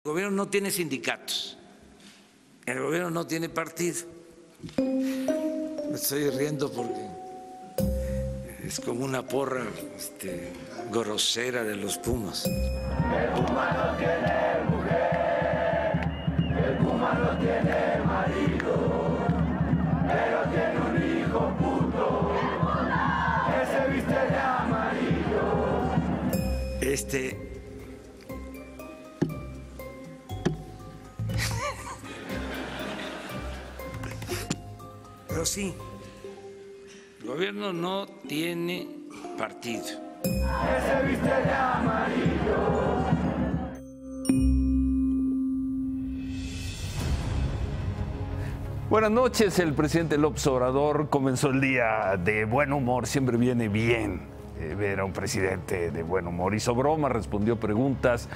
El gobierno no tiene sindicatos, el gobierno no tiene partido. Me estoy riendo porque es como una porra grosera de los Pumas. El Puma no tiene mujer, el Puma no tiene marido, pero tiene un hijo puto que se viste de amarillo. Pero sí, el gobierno no tiene partido. Ese viste de amarillo. Buenas noches, el presidente López Obrador comenzó el día de buen humor, siempre viene bien ver a un presidente de buen humor. Hizo bromas, respondió preguntas,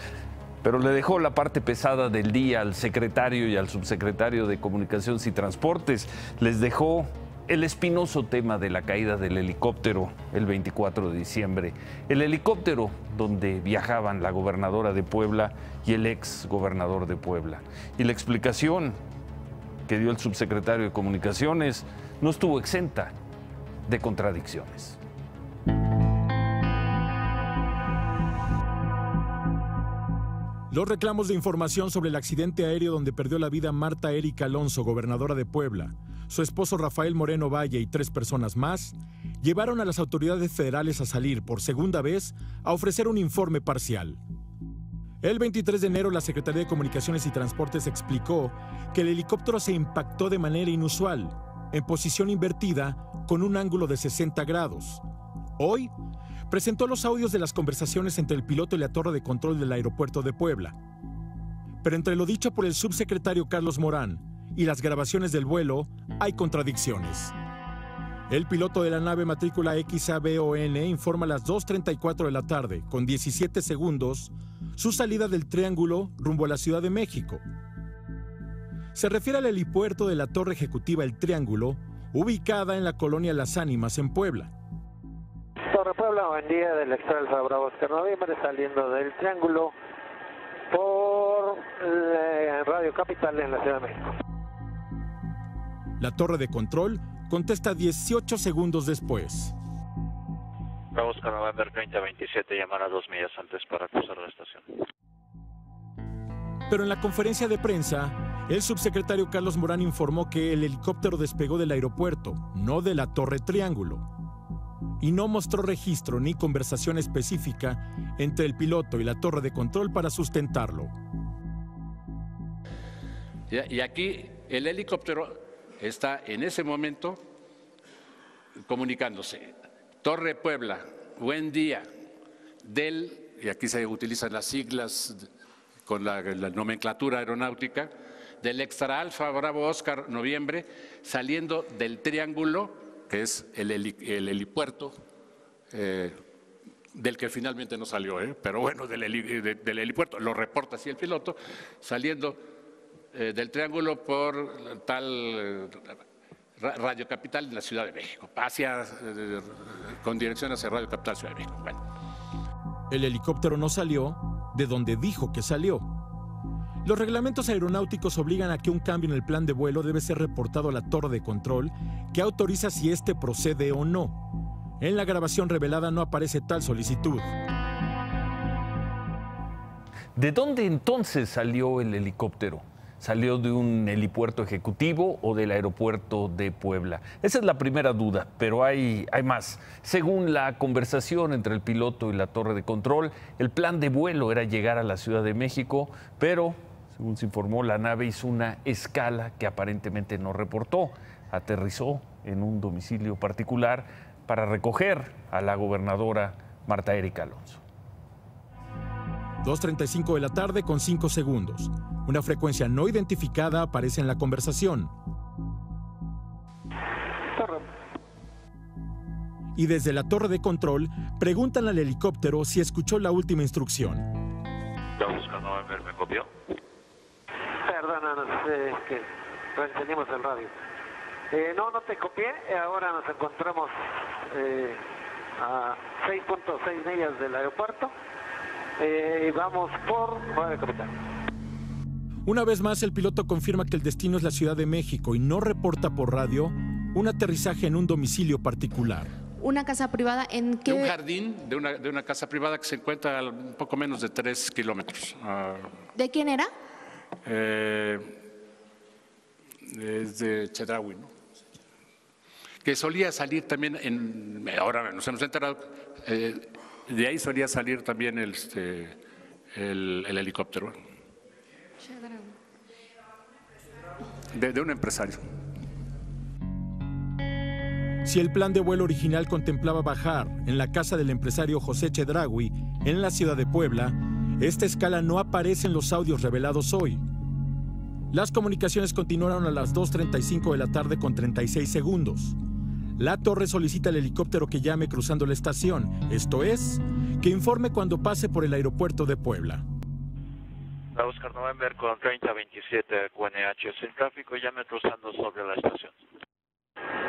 pero le dejó la parte pesada del día al secretario y al subsecretario de Comunicaciones y Transportes. Les dejó el espinoso tema de la caída del helicóptero el 24 de diciembre. El helicóptero donde viajaban la gobernadora de Puebla y el ex gobernador de Puebla. Y la explicación que dio el subsecretario de Comunicaciones no estuvo exenta de contradicciones. Los reclamos de información sobre el accidente aéreo donde perdió la vida Marta Erika Alonso, gobernadora de Puebla, su esposo Rafael Moreno Valle y 3 personas más, llevaron a las autoridades federales a salir por segunda vez a ofrecer un informe parcial. El 23 de enero, la Secretaría de Comunicaciones y Transportes explicó que el helicóptero se impactó de manera inusual, en posición invertida, con un ángulo de 60 grados. Hoy, presentó los audios de las conversaciones entre el piloto y la torre de control del aeropuerto de Puebla. Pero entre lo dicho por el subsecretario Carlos Morán y las grabaciones del vuelo, hay contradicciones. El piloto de la nave matrícula XABON informa a las 2:34 de la tarde, con 17 segundos, su salida del Triángulo rumbo a la Ciudad de México. Se refiere al helipuerto de la Torre Ejecutiva El Triángulo, ubicada en la colonia Las Ánimas, en Puebla. Torre Puebla, buen día, del Extra Alfa Bravo Oscar Noviembre, saliendo del Triángulo por Radio Capital en la Ciudad de México. La torre de control contesta 18 segundos después. Bravo Oscar Noviembre 3027, llamar a 2 millas antes para cruzar la estación. Pero en la conferencia de prensa, el subsecretario Carlos Morán informó que el helicóptero despegó del aeropuerto, no de la Torre Triángulo, y no mostró registro ni conversación específica entre el piloto y la torre de control para sustentarlo. Y aquí el helicóptero está en ese momento comunicándose. Torre Puebla, buen día, y aquí se utilizan las siglas con la nomenclatura aeronáutica, del Extra Alfa Bravo Oscar Noviembre, saliendo del Triángulo, que es el helipuerto, del que finalmente no salió, pero bueno, del helipuerto, lo reporta así el piloto, saliendo del Triángulo por tal Radio Capital de la Ciudad de México, con dirección hacia Radio Capital Ciudad de México. Bueno. El helicóptero no salió de donde dijo que salió. Los reglamentos aeronáuticos obligan a que un cambio en el plan de vuelo debe ser reportado a la torre de control, que autoriza si éste procede o no. En la grabación revelada no aparece tal solicitud. ¿De dónde entonces salió el helicóptero? ¿Salió de un helipuerto ejecutivo o del aeropuerto de Puebla? Esa es la primera duda, pero hay más. Según la conversación entre el piloto y la torre de control, el plan de vuelo era llegar a la Ciudad de México, pero, según se informó, la nave hizo una escala que aparentemente no reportó. Aterrizó en un domicilio particular para recoger a la gobernadora Marta Erika Alonso. 2:35 de la tarde con 5 segundos. Una frecuencia no identificada aparece en la conversación. Torre. Y desde la torre de control preguntan al helicóptero si escuchó la última instrucción. Bravo Oscar Noviembre, ¿me copió? Perdónanos, que encendimos el radio. No te copié, ahora nos encontramos a 6.6 millas del aeropuerto. Vamos por Radio Capital. Una vez más, el piloto confirma que el destino es la Ciudad de México y no reporta por radio un aterrizaje en un domicilio particular. ¿Una casa privada en qué? De un jardín, de una casa privada que se encuentra a un poco menos de 3 kilómetros. ¿De quién era? Es de Chedraui, ¿no? Que solía salir también, ahora nos hemos enterado, de ahí solía salir también el helicóptero. De un empresario. Si el plan de vuelo original contemplaba bajar en la casa del empresario José Chedraui en la ciudad de Puebla, esta escala no aparece en los audios revelados hoy. Las comunicaciones continuaron a las 2:35 de la tarde con 36 segundos. La torre solicita al helicóptero que llame cruzando la estación, esto es, que informe cuando pase por el aeropuerto de Puebla. Oscar November con 3027 QNH sin tráfico, llame cruzando sobre la estación.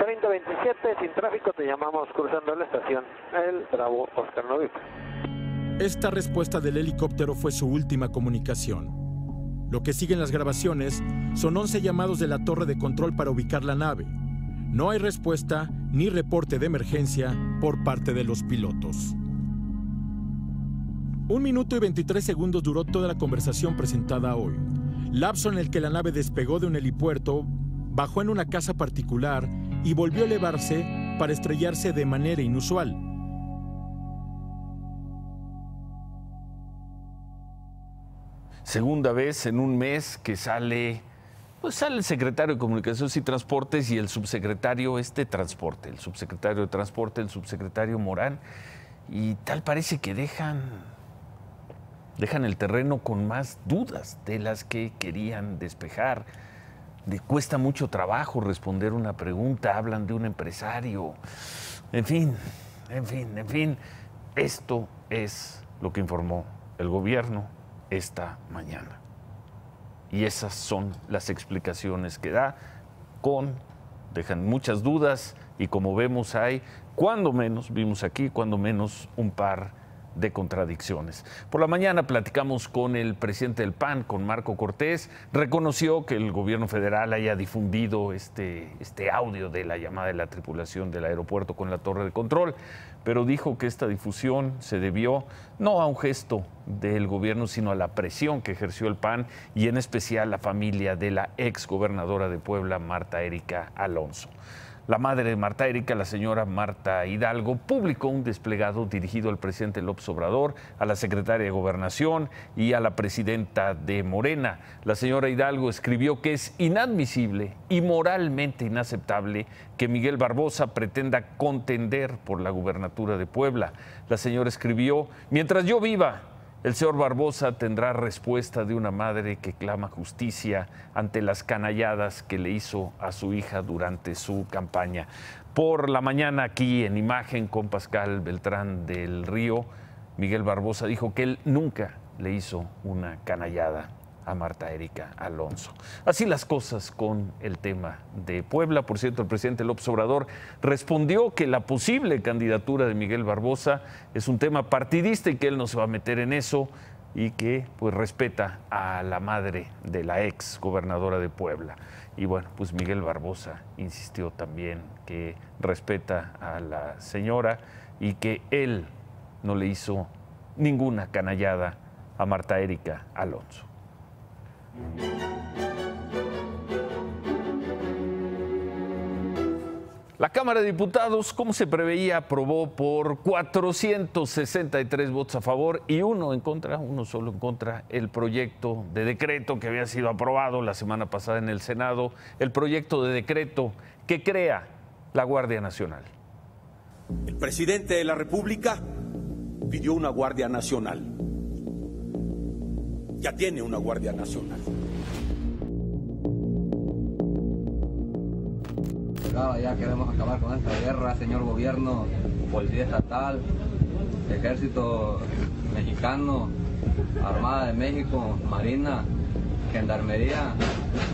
3027 sin tráfico, te llamamos cruzando la estación, el Bravo Oscar November. Esta respuesta del helicóptero fue su última comunicación. Lo que siguen las grabaciones son 11 llamados de la torre de control para ubicar la nave. No hay respuesta ni reporte de emergencia por parte de los pilotos. 1 minuto y 23 segundos duró toda la conversación presentada hoy. Lapso en el que la nave despegó de un helipuerto, bajó en una casa particular y volvió a elevarse para estrellarse de manera inusual. Segunda vez en un mes que sale el secretario de Comunicaciones y Transportes y el subsecretario Transporte, el subsecretario de Transporte, el subsecretario Morán, y tal parece que dejan el terreno con más dudas de las que querían despejar. Cuesta mucho trabajo responder una pregunta, hablan de un empresario. En fin, esto es lo que informó el gobierno esta mañana. Y esas son las explicaciones que da, dejan muchas dudas y como vemos vimos aquí, cuando menos un par de contradicciones. Por la mañana platicamos con el presidente del PAN, con Marco Cortés. Reconoció que el gobierno federal haya difundido este audio de la llamada de la tripulación del aeropuerto con la torre de control, pero dijo que esta difusión se debió no a un gesto del gobierno, sino a la presión que ejerció el PAN y en especial la familia de la ex gobernadora de Puebla, Marta Erika Alonso. La madre de Marta Erika, la señora Marta Hidalgo, publicó un desplegado dirigido al presidente López Obrador, a la secretaria de Gobernación y a la presidenta de Morena. La señora Hidalgo escribió que es inadmisible y moralmente inaceptable que Miguel Barbosa pretenda contender por la gubernatura de Puebla. La señora escribió: mientras yo viva, el señor Barbosa tendrá respuesta de una madre que clama justicia ante las canalladas que le hizo a su hija durante su campaña. Por la mañana, aquí en Imagen con Pascal Beltrán del Río, Miguel Barbosa dijo que él nunca le hizo una canallada a Marta Erika Alonso. Así las cosas con el tema de Puebla. Por cierto, el presidente López Obrador respondió que la posible candidatura de Miguel Barbosa es un tema partidista y que él no se va a meter en eso y que pues respeta a la madre de la ex gobernadora de Puebla. Y bueno, pues Miguel Barbosa insistió también que respeta a la señora y que él no le hizo ninguna canallada a Marta Erika Alonso. La Cámara de Diputados, como se preveía, aprobó por 463 votos a favor y uno solo en contra, el proyecto de decreto que había sido aprobado la semana pasada en el Senado, el proyecto de decreto que crea la Guardia Nacional. El presidente de la República pidió una Guardia Nacional. Ya tiene una Guardia Nacional. Ya queremos acabar con esta guerra, señor gobierno, policía estatal, ejército mexicano, Armada de México, Marina, Gendarmería.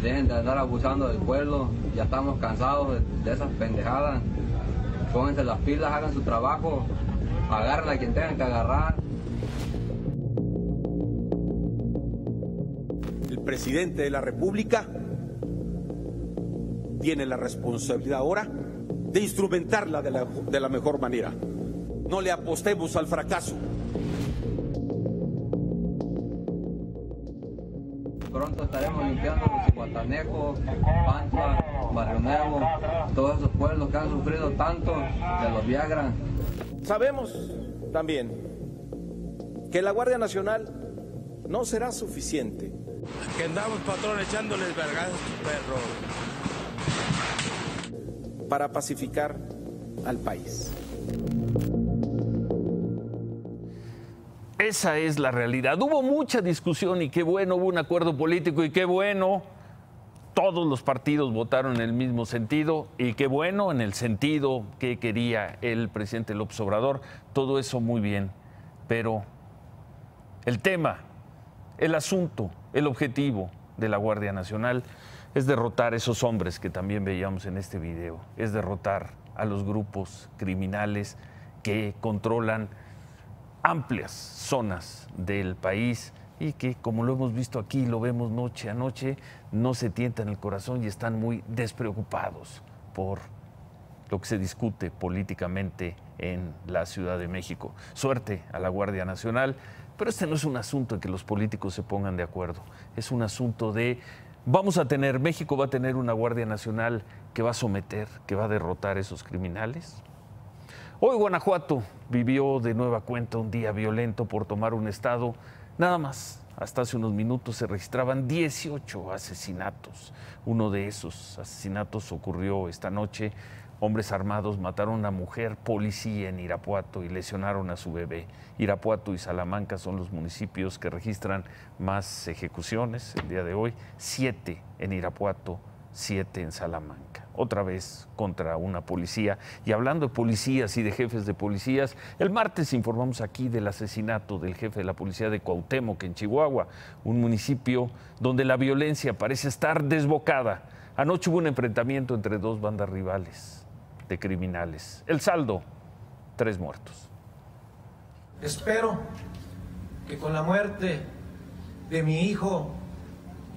Dejen de andar abusando del pueblo, ya estamos cansados de esas pendejadas. Pónganse las pilas, hagan su trabajo, agarren a quien tengan que agarrar. El presidente de la República tiene la responsabilidad ahora de instrumentarla de la mejor manera. No le apostemos al fracaso. Pronto estaremos limpiando los Cihuatanejo, Panza, Barrio Nuevo, todos esos pueblos que han sufrido tanto de los Viagra. Sabemos también que la Guardia Nacional no será suficiente. Que andamos, patrón, echándoles vergazos, perro. Para pacificar al país. Esa es la realidad. Hubo mucha discusión y qué bueno, hubo un acuerdo político y qué bueno. Todos los partidos votaron en el mismo sentido y qué bueno en el sentido que quería el presidente López Obrador. Todo eso muy bien, pero el tema, el asunto, el objetivo de la Guardia Nacional es derrotar a esos hombres que también veíamos en este video, es derrotar a los grupos criminales que controlan amplias zonas del país y que, como lo hemos visto aquí, lo vemos noche a noche, no se tientan el corazón y están muy despreocupados por lo que se discute políticamente en la Ciudad de México. Suerte a la Guardia Nacional, pero este no es un asunto de que los políticos se pongan de acuerdo, es un asunto de México va a tener una Guardia Nacional que va a someter, que va a derrotar a esos criminales. Hoy Guanajuato vivió de nueva cuenta un día violento por tomar un estado. Nada más, hasta hace unos minutos se registraban 18 asesinatos. Uno de esos asesinatos ocurrió esta noche. Hombres armados mataron a una mujer policía en Irapuato y lesionaron a su bebé. Irapuato y Salamanca son los municipios que registran más ejecuciones el día de hoy. 7 en Irapuato, 7 en Salamanca. Otra vez contra una policía. Y hablando de policías y de jefes de policías, el martes informamos aquí del asesinato del jefe de la policía de Cuauhtémoc, en Chihuahua, un municipio donde la violencia parece estar desbocada. Anoche hubo un enfrentamiento entre dos bandas rivales de criminales. El saldo, 3 muertos. Espero que con la muerte de mi hijo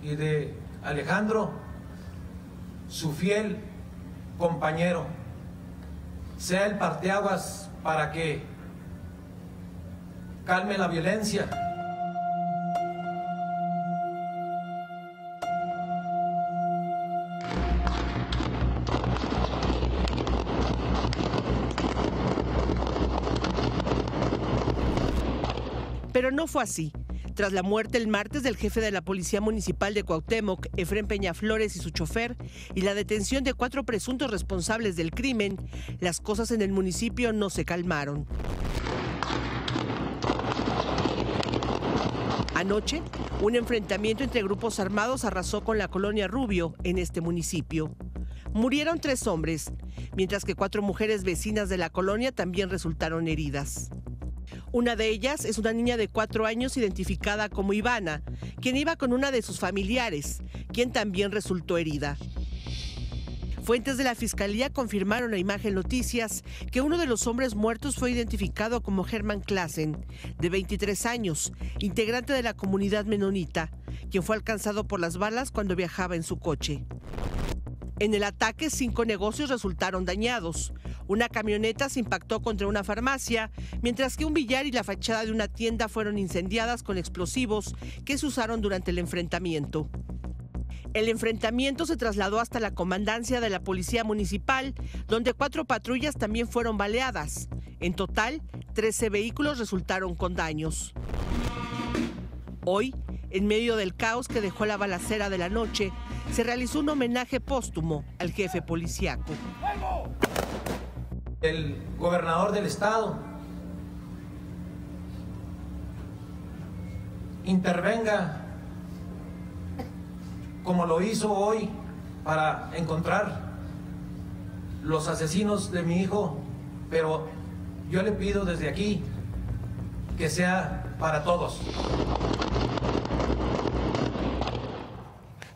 y de Alejandro, su fiel compañero, sea el parteaguas para que calme la violencia. Pero no fue así. Tras la muerte el martes del jefe de la Policía Municipal de Cuauhtémoc, Efrén Peñaflores, y su chofer, y la detención de 4 presuntos responsables del crimen, las cosas en el municipio no se calmaron. Anoche, un enfrentamiento entre grupos armados arrasó con la colonia Rubio en este municipio. Murieron 3 hombres, mientras que 4 mujeres vecinas de la colonia también resultaron heridas. Una de ellas es una niña de 4 años identificada como Ivana, quien iba con una de sus familiares, quien también resultó herida. Fuentes de la Fiscalía confirmaron a Imagen Noticias que uno de los hombres muertos fue identificado como Germán Klassen, de 23 años, integrante de la comunidad menonita, quien fue alcanzado por las balas cuando viajaba en su coche. En el ataque, 5 negocios resultaron dañados. Una camioneta se impactó contra una farmacia, mientras que un billar y la fachada de una tienda fueron incendiadas con explosivos que se usaron durante el enfrentamiento. El enfrentamiento se trasladó hasta la comandancia de la Policía Municipal, donde 4 patrullas también fueron baleadas. En total, 13 vehículos resultaron con daños. Hoy, en medio del caos que dejó la balacera de la noche, se realizó un homenaje póstumo al jefe policíaco. El gobernador del estado intervenga como lo hizo hoy para encontrar los asesinos de mi hijo, pero yo le pido desde aquí que sea para todos.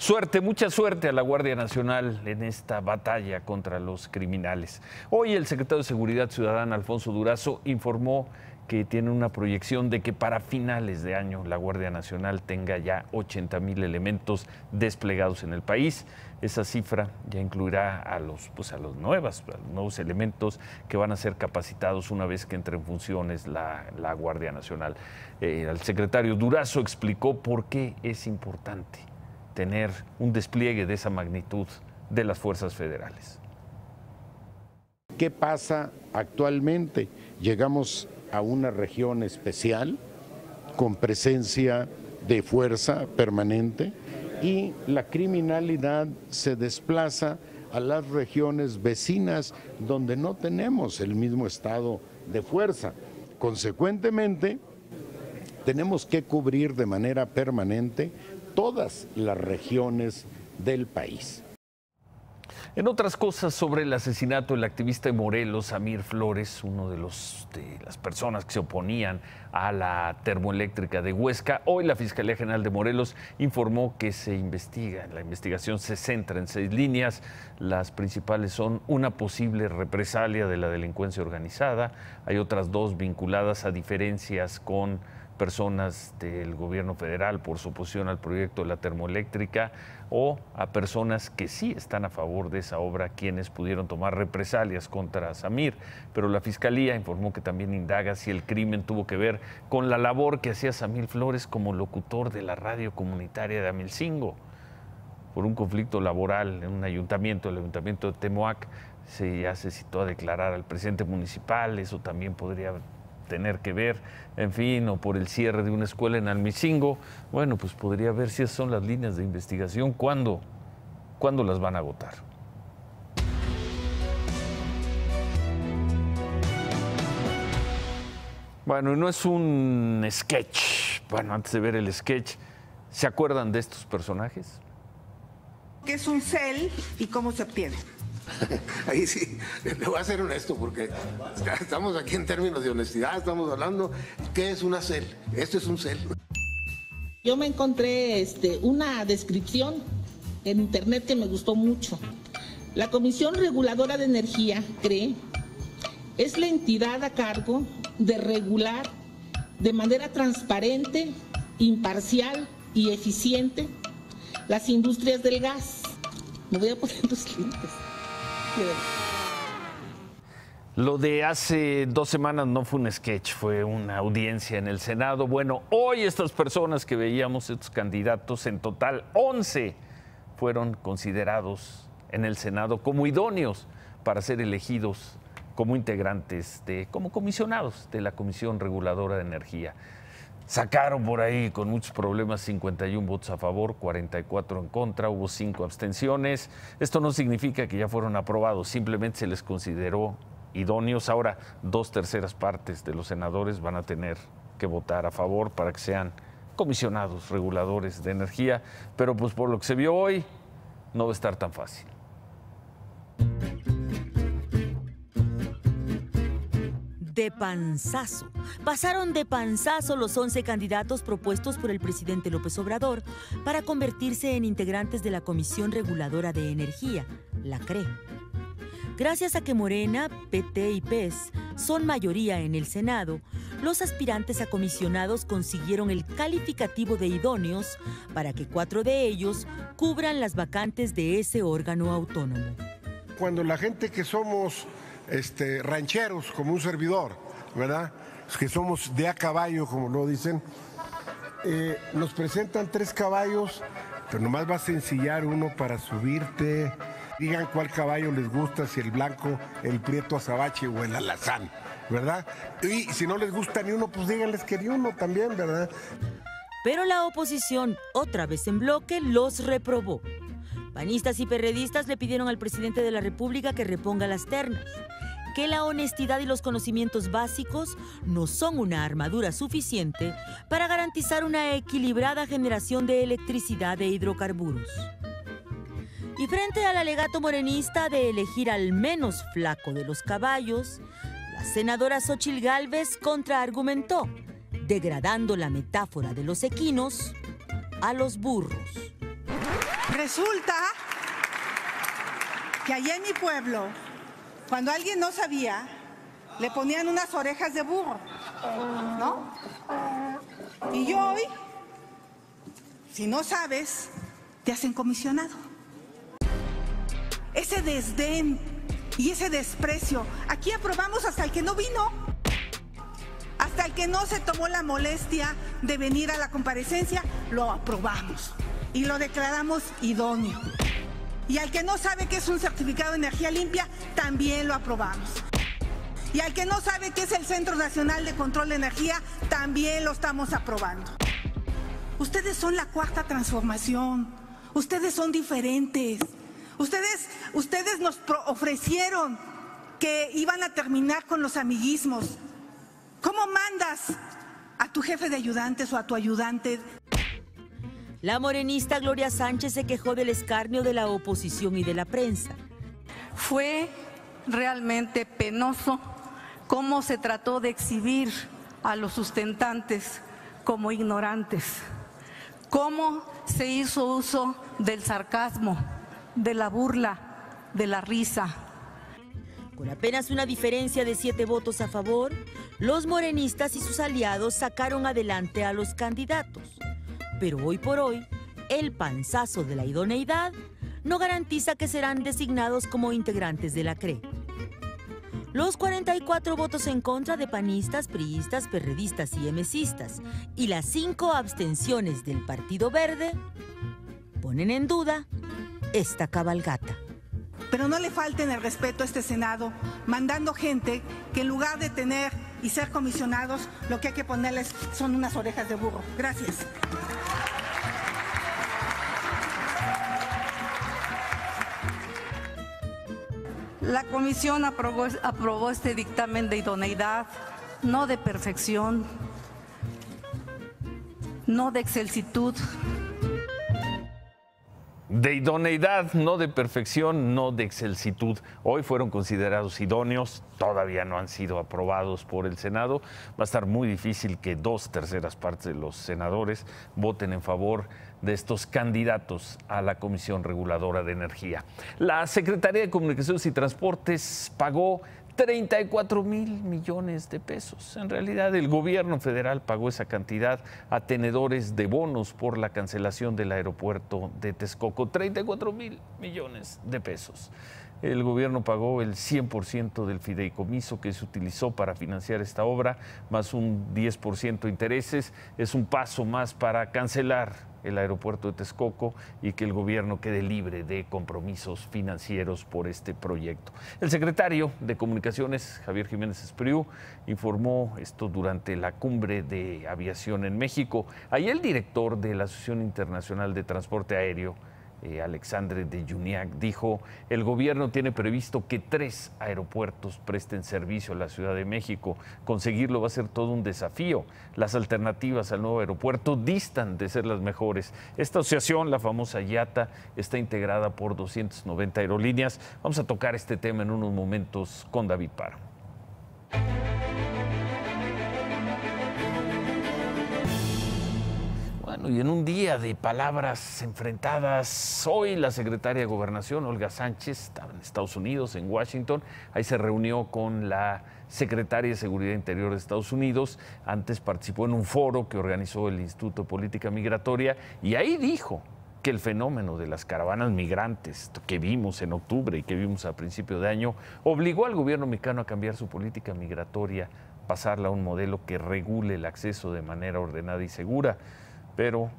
Suerte, mucha suerte a la Guardia Nacional en esta batalla contra los criminales. Hoy el secretario de Seguridad Ciudadana, Alfonso Durazo, informó que tienen una proyección de que para finales de año la Guardia Nacional tenga ya 80,000 elementos desplegados en el país. Esa cifra ya incluirá a los nuevos elementos que van a ser capacitados una vez que entre en funciones la Guardia Nacional. El secretario Durazo explicó por qué es importante tener un despliegue de esa magnitud de las fuerzas federales. ¿Qué pasa actualmente? Llegamos a una región especial con presencia de fuerza permanente y la criminalidad se desplaza a las regiones vecinas donde no tenemos el mismo estado de fuerza. Consecuentemente, tenemos que cubrir de manera permanente todas las regiones del país. En otras cosas sobre el asesinato del activista de Morelos, Samir Flores, uno de las personas que se oponían a la termoeléctrica de Huesca, hoy la Fiscalía General de Morelos informó que se investiga. La investigación se centra en 6 líneas. Las principales son una posible represalia de la delincuencia organizada. Hay otras 2 vinculadas a diferencias con personas del gobierno federal por su oposición al proyecto de la termoeléctrica o a personas que sí están a favor de esa obra, quienes pudieron tomar represalias contra Samir. Pero la Fiscalía informó que también indaga si el crimen tuvo que ver con la labor que hacía Samir Flores como locutor de la radio comunitaria de Amilcingo. Por un conflicto laboral en un ayuntamiento, el ayuntamiento de Temoac, ya se citó a declarar al presidente municipal. Eso también podría tener que ver, en fin, o por el cierre de una escuela en Amilcingo. Bueno, pues podría ver si esas son las líneas de investigación, ¿cuándo las van a agotar? Bueno, no es un sketch. Bueno, antes de ver el sketch, ¿se acuerdan de estos personajes? ¿Qué es un cel y cómo se obtiene? Ahí sí, le voy a ser honesto porque estamos aquí en términos de honestidad, estamos hablando, ¿qué es una cel? Esto es un cel. Yo me encontré una descripción en internet que me gustó mucho. La Comisión Reguladora de Energía, CRE, es la entidad a cargo de regular de manera transparente, imparcial y eficiente las industrias del gas. Me voy a poner los lentes. Lo de hace 2 semanas no fue un sketch, fue una audiencia en el Senado. Bueno, hoy estas personas que veíamos, estos candidatos, en total 11, fueron considerados en el Senado como idóneos para ser elegidos como integrantes, como comisionados de la Comisión Reguladora de Energía. Sacaron por ahí con muchos problemas 51 votos a favor, 44 en contra, hubo 5 abstenciones. Esto no significa que ya fueron aprobados, simplemente se les consideró idóneos. Ahora 2/3 partes de los senadores van a tener que votar a favor para que sean comisionados reguladores de energía, pero pues por lo que se vio hoy no va a estar tan fácil. De panzazo. Pasaron de panzazo los 11 candidatos propuestos por el presidente López Obrador para convertirse en integrantes de la Comisión Reguladora de Energía, la CRE. Gracias a que Morena, PT y PES son mayoría en el Senado, los aspirantes a comisionados consiguieron el calificativo de idóneos para que 4 de ellos cubran las vacantes de ese órgano autónomo. Cuando la gente que somos rancheros, como un servidor, ¿verdad? Que somos de a caballo, como lo dicen, nos presentan 3 caballos, pero nomás vas a ensillar uno para subirte. Digan cuál caballo les gusta, si el blanco, el prieto azabache o el alazán, ¿verdad? Y si no les gusta ni uno, pues díganles que ni uno también, ¿verdad? Pero la oposición, otra vez en bloque, los reprobó. Panistas y perredistas le pidieron al presidente de la República que reponga las ternas, que la honestidad y los conocimientos básicos no son una armadura suficiente para garantizar una equilibrada generación de electricidad e hidrocarburos. Y frente al alegato morenista de elegir al menos flaco de los caballos, la senadora Xóchitl Gálvez contraargumentó, degradando la metáfora de los equinos a los burros. Resulta que allá en mi pueblo, cuando alguien no sabía, le ponían unas orejas de burro. ¿no? Y hoy, si no sabes, te hacen comisionado. Ese desdén y ese desprecio, aquí aprobamos hasta el que no vino, hasta el que no se tomó la molestia de venir a la comparecencia, lo aprobamos y lo declaramos idóneo. Y al que no sabe qué es un certificado de energía limpia, también lo aprobamos. Y al que no sabe qué es el Centro Nacional de Control de Energía, también lo estamos aprobando. Ustedes son la cuarta transformación. Ustedes son diferentes. Ustedes nos ofrecieron que iban a terminar con los amiguismos. ¿Cómo mandas a tu jefe de ayudantes o a tu ayudante? La morenista Gloria Sánchez se quejó del escarnio de la oposición y de la prensa. Fue realmente penoso cómo se trató de exhibir a los sustentantes como ignorantes, cómo se hizo uso del sarcasmo, de la burla, de la risa. Con apenas una diferencia de 7 votos a favor, los morenistas y sus aliados sacaron adelante a los candidatos. Pero hoy por hoy, el panzazo de la idoneidad no garantiza que serán designados como integrantes de la CRE. Los 44 votos en contra de panistas, priistas, perredistas y emesistas y las 5 abstenciones del Partido Verde ponen en duda esta cabalgata. Pero no le falten el respeto a este Senado, mandando gente que en lugar de tener y ser comisionados, lo que hay que ponerles son unas orejas de burro. Gracias. La comisión aprobó este dictamen de idoneidad, no de perfección, no de excelsitud. De idoneidad, no de perfección, no de excelsitud. Hoy fueron considerados idóneos, todavía no han sido aprobados por el Senado. Va a estar muy difícil que 2/3 partes de los senadores voten en favor de estos candidatos a la Comisión Reguladora de Energía. La Secretaría de Comunicaciones y Transportes pagó 34 mil millones de pesos. En realidad, el gobierno federal pagó esa cantidad a tenedores de bonos por la cancelación del aeropuerto de Texcoco. 34 mil millones de pesos. El gobierno pagó el 100% del fideicomiso que se utilizó para financiar esta obra, más un 10% de intereses. Es un paso más para cancelar el aeropuerto de Texcoco y que el gobierno quede libre de compromisos financieros por este proyecto. El secretario de Comunicaciones, Javier Jiménez Espriu, informó esto durante la cumbre de aviación en México. Ahí el director de la Asociación Internacional de Transporte Aéreo, Alexandre de Juniac, dijo: el gobierno tiene previsto que 3 aeropuertos presten servicio a la Ciudad de México. Conseguirlo va a ser todo un desafío. Las alternativas al nuevo aeropuerto distan de ser las mejores. Esta asociación, la famosa IATA, está integrada por 290 aerolíneas. Vamos a tocar este tema en unos momentos con David Paro. Y en un día de palabras enfrentadas, hoy la secretaria de Gobernación, Olga Sánchez, estaba en Estados Unidos, en Washington. Ahí se reunió con la secretaria de Seguridad Interior de Estados Unidos. Antes participó en un foro que organizó el Instituto de Política Migratoria y ahí dijo que el fenómeno de las caravanas migrantes que vimos en octubre y que vimos a principio de año obligó al gobierno mexicano a cambiar su política migratoria, pasarla a un modelo que regule el acceso de manera ordenada y segura. Pero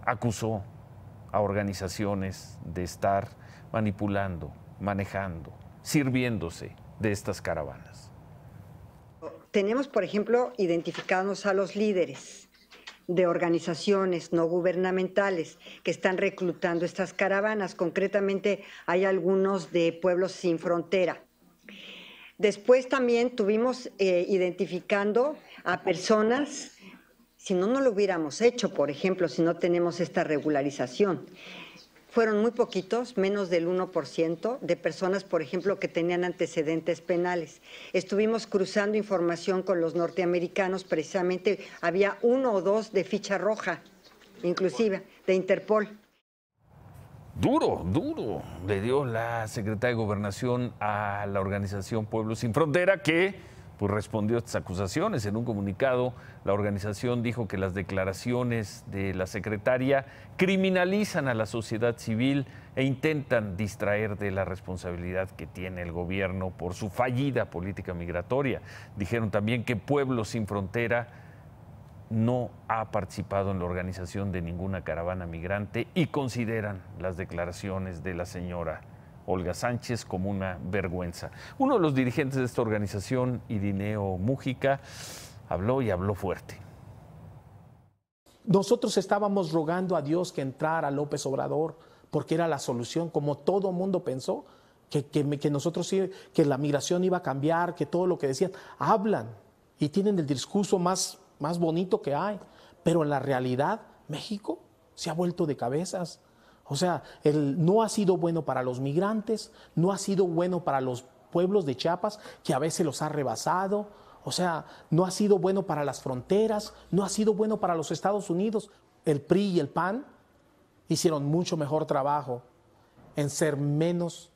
acusó a organizaciones de estar manipulando, manejando, sirviéndose de estas caravanas. Tenemos, por ejemplo, identificados a los líderes de organizaciones no gubernamentales que están reclutando estas caravanas. Concretamente, hay algunos de Pueblos Sin Frontera. Después también tuvimos identificando a personas. Si no, no lo hubiéramos hecho, por ejemplo, si no tenemos esta regularización. Fueron muy poquitos, menos del 1% de personas, por ejemplo, que tenían antecedentes penales. Estuvimos cruzando información con los norteamericanos, precisamente había 1 o 2 de ficha roja, inclusive, de Interpol. Duro le dio la secretaria de Gobernación a la organización Pueblos Sin Frontera, que pues respondió a estas acusaciones. En un comunicado, la organización dijo que las declaraciones de la secretaria criminalizan a la sociedad civil e intentan distraer de la responsabilidad que tiene el gobierno por su fallida política migratoria. Dijeron también que Pueblos Sin Frontera no ha participado en la organización de ninguna caravana migrante y consideran las declaraciones de la señora Olga Sánchez como una vergüenza. Uno de los dirigentes de esta organización, Irineo Mújica, habló y habló fuerte. Nosotros estábamos rogando a Dios que entrara López Obrador porque era la solución, como todo mundo pensó, que nosotros sí, que la migración iba a cambiar, que todo lo que decían, hablan y tienen el discurso más bonito que hay, pero en la realidad México se ha vuelto de cabezas. O sea, no ha sido bueno para los migrantes, no ha sido bueno para los pueblos de Chiapas, que a veces los ha rebasado. O sea, no ha sido bueno para las fronteras, no ha sido bueno para los Estados Unidos. El PRI y el PAN hicieron mucho mejor trabajo en hacer menos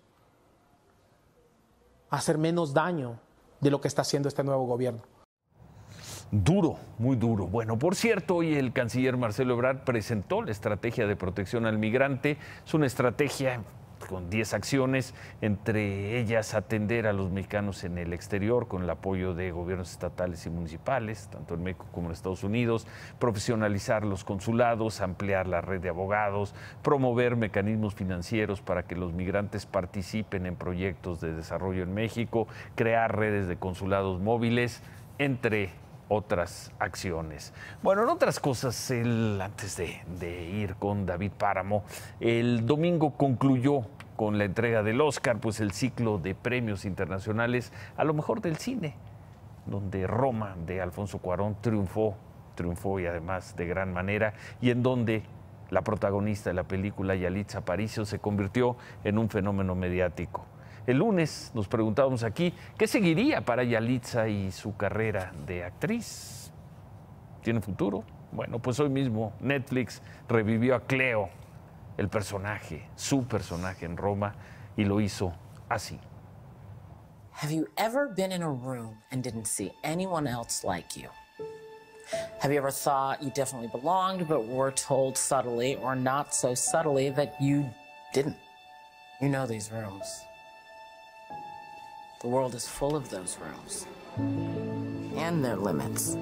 daño de lo que está haciendo este nuevo gobierno. Duro, muy duro. Bueno, por cierto, hoy el canciller Marcelo Ebrard presentó la estrategia de protección al migrante. Es una estrategia con 10 acciones, entre ellas atender a los mexicanos en el exterior con el apoyo de gobiernos estatales y municipales, tanto en México como en Estados Unidos, profesionalizar los consulados, ampliar la red de abogados, promover mecanismos financieros para que los migrantes participen en proyectos de desarrollo en México, crear redes de consulados móviles, entre otras acciones. Bueno, en otras cosas, antes de ir con David Páramo, el domingo concluyó con la entrega del Oscar, pues el ciclo de premios internacionales a lo mejor del cine, donde Roma de Alfonso Cuarón triunfó y además de gran manera, y en donde la protagonista de la película, Yalitza Aparicio, se convirtió en un fenómeno mediático. El lunes nos preguntábamos aquí qué seguiría para Yalitza y su carrera de actriz. ¿Tiene futuro? Bueno, pues hoy mismo Netflix revivió a Cleo, el personaje, su personaje en Roma, y lo hizo así. Have you ever been in a room and didn't see anyone else like you? Have you ever thought you definitely belonged, but were told subtly or not so subtly that you didn't? You know these rooms. The world is full of those rooms. And their limits.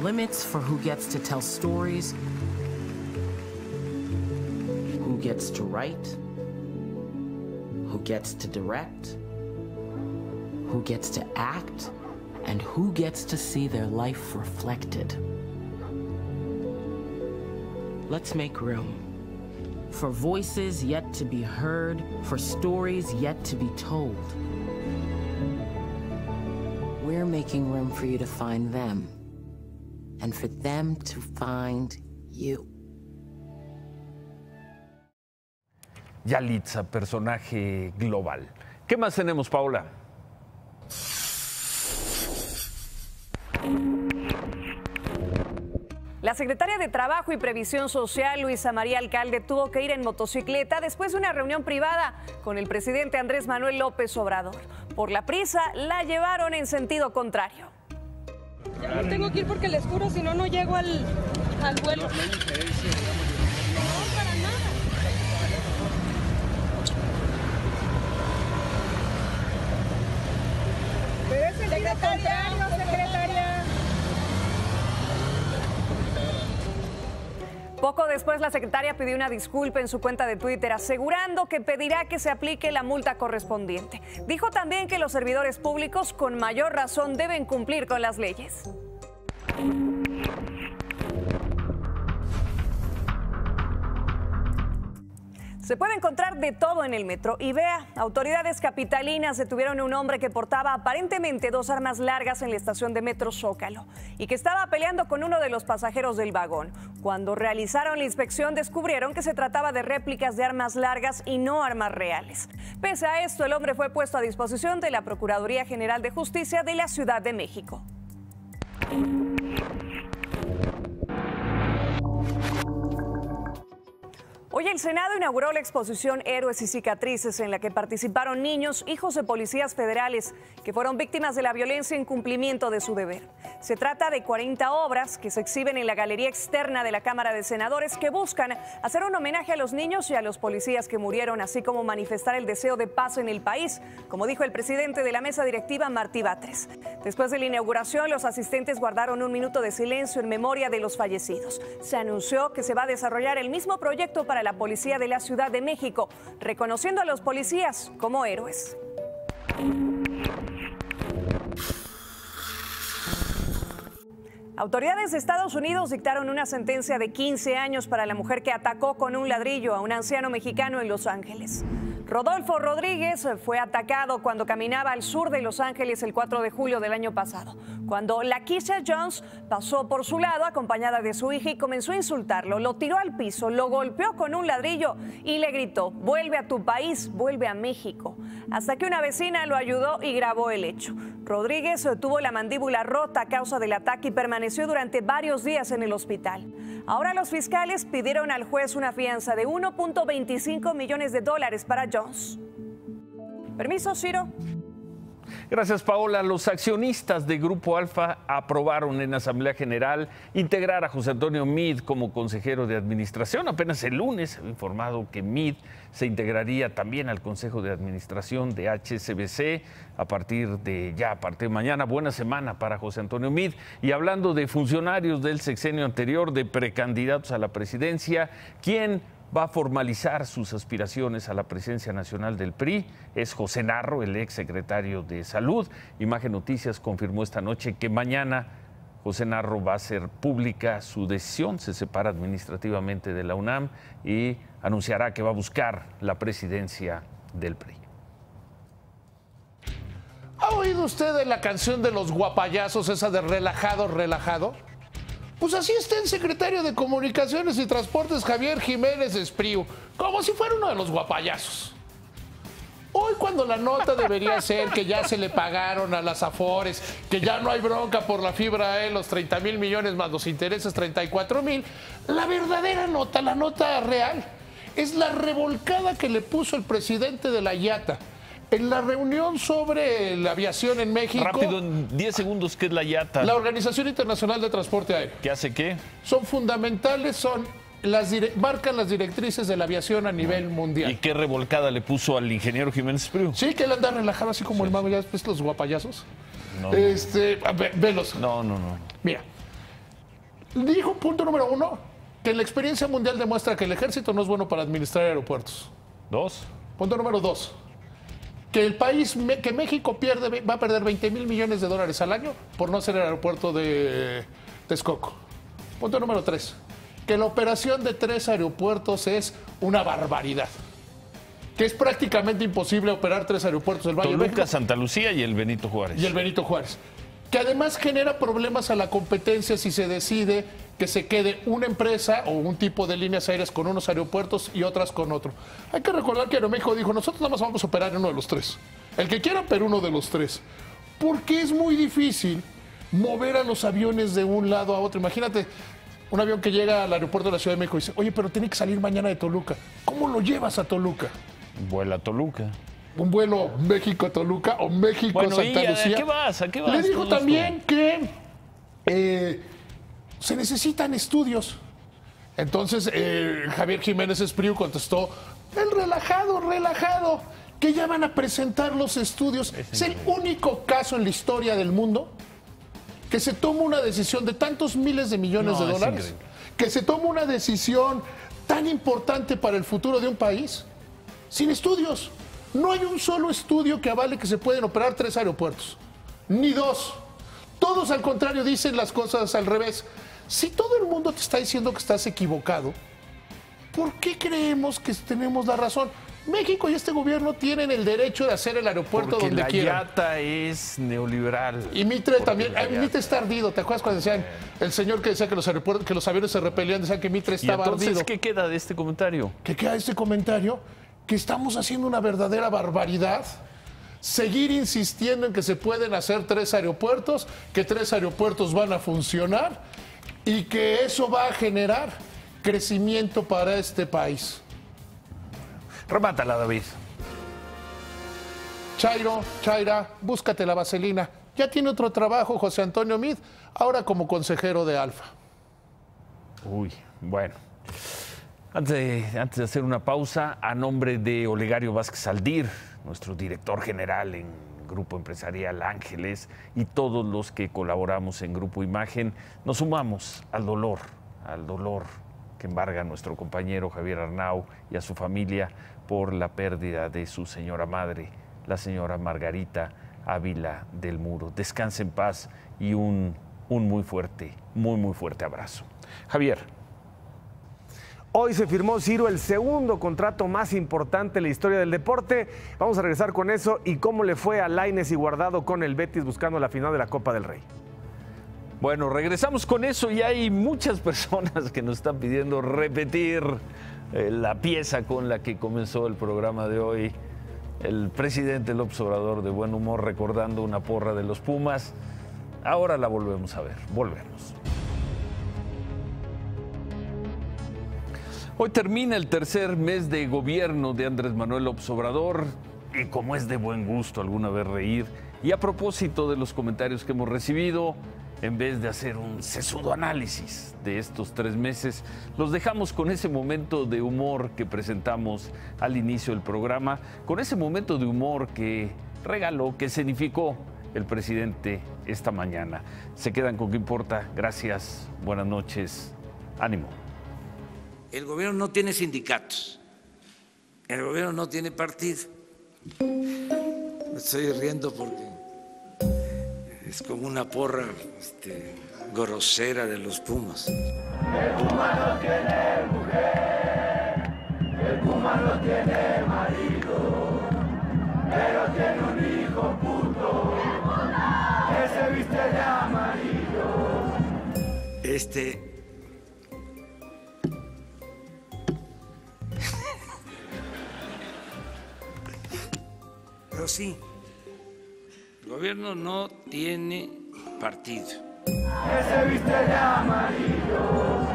Limits for who gets to tell stories, who gets to write, who gets to direct, who gets to act, and who gets to see their life reflected. Let's make room. For voices yet to be heard, for stories yet to be told. We're making room for you to find them, and for them to find you. Yalitza, personaje global. ¿Qué más tenemos, Paula? La secretaria de Trabajo y Previsión Social, Luisa María Alcalde, tuvo que ir en motocicleta después de una reunión privada con el presidente Andrés Manuel López Obrador. Por la prisa, la llevaron en sentido contrario. Ya no tengo que ir porque les juro, si no, no llego al vuelo. No, para nada. Pero es el secretaria, secretaria. Poco después, la secretaria pidió una disculpa en su cuenta de Twitter, asegurando que pedirá que se aplique la multa correspondiente. Dijo también que los servidores públicos, con mayor razón, deben cumplir con las leyes. Se puede encontrar de todo en el metro. Y vea, autoridades capitalinas detuvieron a un hombre que portaba aparentemente 2 armas largas en la estación de metro Zócalo y que estaba peleando con uno de los pasajeros del vagón. Cuando realizaron la inspección, descubrieron que se trataba de réplicas de armas largas y no armas reales. Pese a esto, el hombre fue puesto a disposición de la Procuraduría General de Justicia de la Ciudad de México. Hoy el Senado inauguró la exposición Héroes y Cicatrices, en la que participaron niños, hijos de policías federales que fueron víctimas de la violencia en cumplimiento de su deber. Se trata de 40 obras que se exhiben en la galería externa de la Cámara de Senadores, que buscan hacer un homenaje a los niños y a los policías que murieron, así como manifestar el deseo de paz en el país, como dijo el presidente de la mesa directiva, Martí Batres. Después de la inauguración, los asistentes guardaron un minuto de silencio en memoria de los fallecidos. Se anunció que se va a desarrollar el mismo proyecto para la policía de la Ciudad de México, reconociendo a los policías como héroes. Autoridades de Estados Unidos dictaron una sentencia de 15 años para la mujer que atacó con un ladrillo a un anciano mexicano en Los Ángeles. Rodolfo Rodríguez fue atacado cuando caminaba al sur de Los Ángeles el 4 de julio del año pasado, cuando Lakeisha Jones pasó por su lado acompañada de su hija y comenzó a insultarlo. Lo tiró al piso, lo golpeó con un ladrillo y le gritó: "Vuelve a tu país, vuelve a México", hasta que una vecina lo ayudó y grabó el hecho. Rodríguez tuvo la mandíbula rota a causa del ataque y permaneció durante varios días en el hospital. Ahora los fiscales pidieron al juez una fianza de $1.25 millones para Jones. Permiso, Ciro. Gracias, Paola. Los accionistas de Grupo Alfa aprobaron en Asamblea General integrar a José Antonio Meade como consejero de administración. Apenas el lunes se ha informado que Meade se integraría también al Consejo de Administración de HSBC a partir de mañana. Buena semana para José Antonio Meade. Y hablando de funcionarios del sexenio anterior, de precandidatos a la presidencia, ¿quién va a formalizar sus aspiraciones a la presidencia nacional del PRI? Es José Narro, el ex secretario de Salud. Imagen Noticias confirmó esta noche que mañana José Narro va a hacer pública su decisión, se separa administrativamente de la UNAM y anunciará que va a buscar la presidencia del PRI. ¿Ha oído usted de la canción de los guapayazos, esa de relajado, relajado? Pues así está el secretario de Comunicaciones y Transportes, Javier Jiménez Espriu, como si fuera uno de los guapayazos. Hoy, cuando la nota debería ser que ya se le pagaron a las Afores, que ya no hay bronca por la fibra los 30,000 millones más los intereses 34,000, la verdadera nota, la nota real, es la revolcada que le puso el presidente de la IATA en la reunión sobre la aviación en México. Rápido, en 10 segundos, ¿qué es la IATA? La Organización Internacional de Transporte Aéreo. ¿Qué hace qué? Son fundamentales, marcan las directrices de la aviación a nivel mundial. ¿Y qué revolcada le puso al ingeniero Jiménez Espriu? Sí, que él anda relajado así como el mago, ya después los guapayazos. No. Velos. No. Mira, dijo, punto número 1, que la experiencia mundial demuestra que el ejército no es bueno para administrar aeropuertos. 2. Punto número 2. Que que México va a perder 20,000 millones de dólares al año por no hacer el aeropuerto de Texcoco. Punto número 3. Que la operación de 3 aeropuertos es una barbaridad. Que es prácticamente imposible operar 3 aeropuertos del Valle de México. Toluca, Santa Lucía y el Benito Juárez. Que además genera problemas a la competencia si se decide que se quede una empresa o un tipo de líneas aéreas con unos aeropuertos y otras con otro. Hay que recordar que Aeroméxico dijo, nosotros nada más vamos a operar en uno de los 3. El que quiera, pero uno de los 3. Porque es muy difícil mover a los aviones de un lado a otro. Imagínate un avión que llega al aeropuerto de la Ciudad de México y dice, oye, pero tiene que salir mañana de Toluca. ¿Cómo lo llevas a Toluca? Vuela a Toluca. Un vuelo México-Toluca o México-Santa Lucía. ¿A qué vas? Le dijo también que se necesitan estudios. Entonces Javier Jiménez Espriu contestó, el relajado, que ya van a presentar los estudios. Es el único caso en la historia del mundo que se toma una decisión de tantos miles de millones de dólares, que se toma una decisión tan importante para el futuro de un país sin estudios. No hay un solo estudio que avale que se pueden operar 3 aeropuertos, ni 2. Todos, al contrario, dicen las cosas al revés. Si todo el mundo te está diciendo que estás equivocado, ¿por qué creemos que tenemos la razón? México y este gobierno tienen el derecho de hacer el aeropuerto porque donde quieran. La IATA es neoliberal. Y Mitre también. Mitre está ardido. ¿Te acuerdas cuando decían el señor que decía que los aviones se repelían? Decían que Mitre estaba ardido. ¿Y entonces qué queda de este comentario? ¿Qué queda de este comentario? Que estamos haciendo una verdadera barbaridad. Seguir insistiendo en que se pueden hacer 3 aeropuertos, que 3 aeropuertos van a funcionar y que eso va a generar crecimiento para este país. Remátala, David. Chairo, Chaira, búscate la vaselina. Ya tiene otro trabajo José Antonio Meade, ahora como consejero de Alfa. Uy, bueno. Antes de hacer una pausa, a nombre de Olegario Vázquez Aldir, nuestro director general en Grupo Empresarial Ángeles, y todos los que colaboramos en Grupo Imagen, nos sumamos al dolor que embarga a nuestro compañero Javier Arnau y a su familia por la pérdida de su señora madre, la señora Margarita Ávila del Muro. Descanse en paz y un muy fuerte abrazo. Javier. Hoy se firmó, Ciro, el segundo contrato más importante en la historia del deporte. Vamos a regresar con eso y cómo le fue a Lainez y Guardado con el Betis buscando la final de la Copa del Rey. Bueno, regresamos con eso y hay muchas personas que nos están pidiendo repetir la pieza con la que comenzó el programa de hoy. El presidente López Obrador de buen humor recordando una porra de los Pumas. Ahora la volvemos a ver. Volvemos. Hoy termina el tercer mes de gobierno de Andrés Manuel López Obrador y como es de buen gusto alguna vez reír, y a propósito de los comentarios que hemos recibido, en vez de hacer un sesudo análisis de estos 3 meses, los dejamos con ese momento de humor que presentamos al inicio del programa, con ese momento de humor que regaló, que escenificó el presidente esta mañana. Se quedan con ¿Qué importa? Gracias, buenas noches, ánimo. El gobierno no tiene sindicatos, el gobierno no tiene partido. Me estoy riendo porque es como una porra grosera de los Pumas. El Puma no tiene mujer, el Puma no tiene marido, pero tiene un hijo puto que se viste de amarillo. Pero sí, el gobierno no tiene partido. Que se viste de amarillo.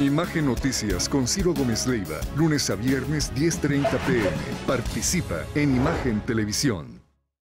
Imagen Noticias con Ciro Gómez Leiva, lunes a viernes 10:30 p.m. Participa en Imagen Televisión.